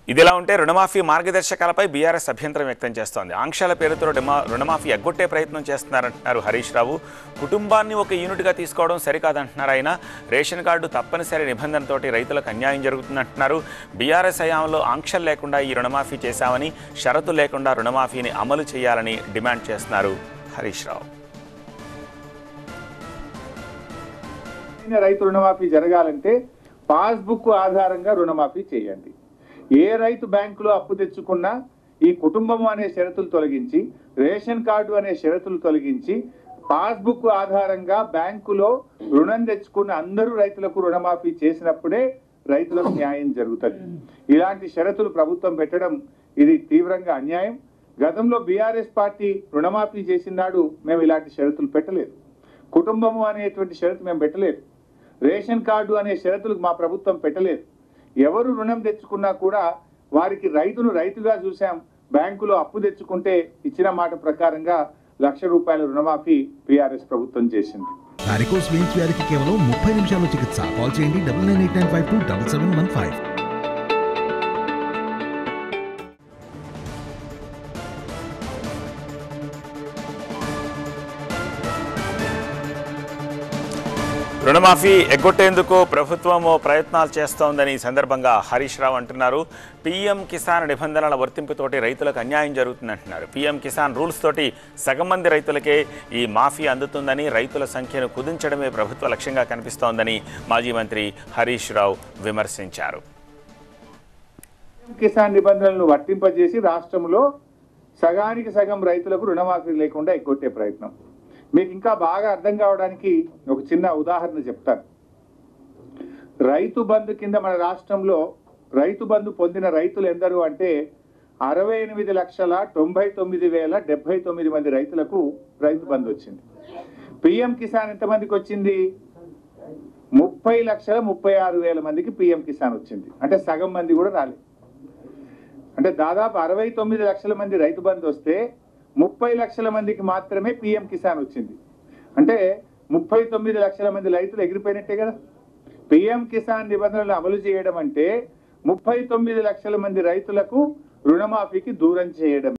ఇదిలా ఉంటే రుణమాఫీ మార్గదర్శకాలపై బీఆర్ఎస్ అభ్యంతరం వ్యక్తం చేస్తోంది. ఆంక్షల పేరుతో రుణమాఫీ ఎగ్గొట్టే ప్రయత్నం చేస్తున్నారంటున్నారు హరీష్ రావు. కుటుంబాన్ని ఒక యూనిట్గా తీసుకోవడం సరికాదంటున్నారు ఆయన. రేషన్ కార్డు తప్పనిసరి నిబంధనతోటి రైతులకు అన్యాయం జరుగుతుందంటున్నారు. బీఆర్ఎస్ హయాంలో ఆంక్షలు లేకుండా ఈ రుణమాఫీ చేశామని, షరతు లేకుండా రుణమాఫీని అమలు చేయాలని డిమాండ్ చేస్తున్నారు హరీష్ రావు. రైతు రుణమాఫీ జరగాలంటే పాస్బుక్ ఆధారంగా రుణమాఫీ చేయండి. ఏ రైతు బ్యాంకులో అప్పు తెచ్చుకున్నా ఈ కుటుంబం అనే షరతులు తొలగించి, రేషన్ కార్డు అనే షరతులు తొలగించి, పాస్బుక్ ఆధారంగా బ్యాంకులో రుణం తెచ్చుకున్న అందరూ రైతులకు రుణమాఫీ చేసినప్పుడే రైతులకు న్యాయం జరుగుతుంది. ఇలాంటి షరతులు ప్రభుత్వం పెట్టడం ఇది తీవ్రంగా అన్యాయం. గతంలో బీఆర్ఎస్ పార్టీ రుణమాఫీ చేసిన నాడు మేము ఇలాంటి షరతులు పెట్టలేదు. కుటుంబము అనేటువంటి షరతు మేము పెట్టలేదు. రేషన్ కార్డు అనే షరతులకు మా ప్రభుత్వం పెట్టలేదు. ఎవరు రుణం తెచ్చుకున్నా కూడా వారికి రైతును రైతుగా చూసాం. బ్యాంకులో అప్పు తెచ్చుకుంటే ఇచ్చిన మాట ప్రకారంగా ₹1,00,000 రుణమాఫీ బీఆర్ఎస్ ప్రభుత్వం చేసింది. వారికోస్ వెయిన్స్ వ్యాధికి కేవలం 30 నిమిషాల్లో చికిత్స. కాల్ చేయండి 9989527715. రుణమాఫీ ఎగ్గొట్టేందుకు ప్రభుత్వం ప్రయత్నాలు చేస్తోందని ఈ సందర్భంగా హరీష్ రావు అంటున్నారు. పీఎం కిసాన్ నిబంధనల వర్తింపుతోటి రైతులకు అన్యాయం జరుగుతుందంటున్నారు. పీఎం కిసాన్ రూల్స్ తోటి సగం మంది రైతులకే ఈ మాఫీ అందుతుందని, రైతుల సంఖ్యను కుదించడమే ప్రభుత్వ లక్ష్యంగా కనిపిస్తోందని మాజీ మంత్రి హరీష్ రావు విమర్శించారు. కిసాన్ నిబంధనలను వర్తింపజేసి రాష్ట్రంలో సగానికి సగం రైతులకు రుణమాఫీ లేకుండా ఎగ్గొట్టే ప్రయత్నం. మీకు ఇంకా బాగా అర్థం కావడానికి ఒక చిన్న ఉదాహరణ చెప్తాను. రైతు బంధు కింద మన రాష్ట్రంలో రైతు బంధు పొందిన రైతులు ఎందరు అంటే 68,99,079 మంది రైతులకు రైతు బంధు వచ్చింది. పిఎం కిసాన్ ఎంతమందికి వచ్చింది? 30,36,000 మందికి పిఎం కిసాన్ వచ్చింది. అంటే సగం మంది కూడా రాలేదు. అంటే దాదాపు 69 లక్షల మంది రైతు బంధు వస్తే 30 లక్షల మందికి మాత్రమే పిఎం కిసాన్ వచ్చింది. అంటే 39 లక్షల మంది రైతులు ఎగిరిపోయినట్టే కదా. పిఎం కిసాన్ నిబంధనలు అమలు చేయడం అంటే 39 లక్షల మంది రైతులకు రుణమాఫీకి దూరం చేయడం.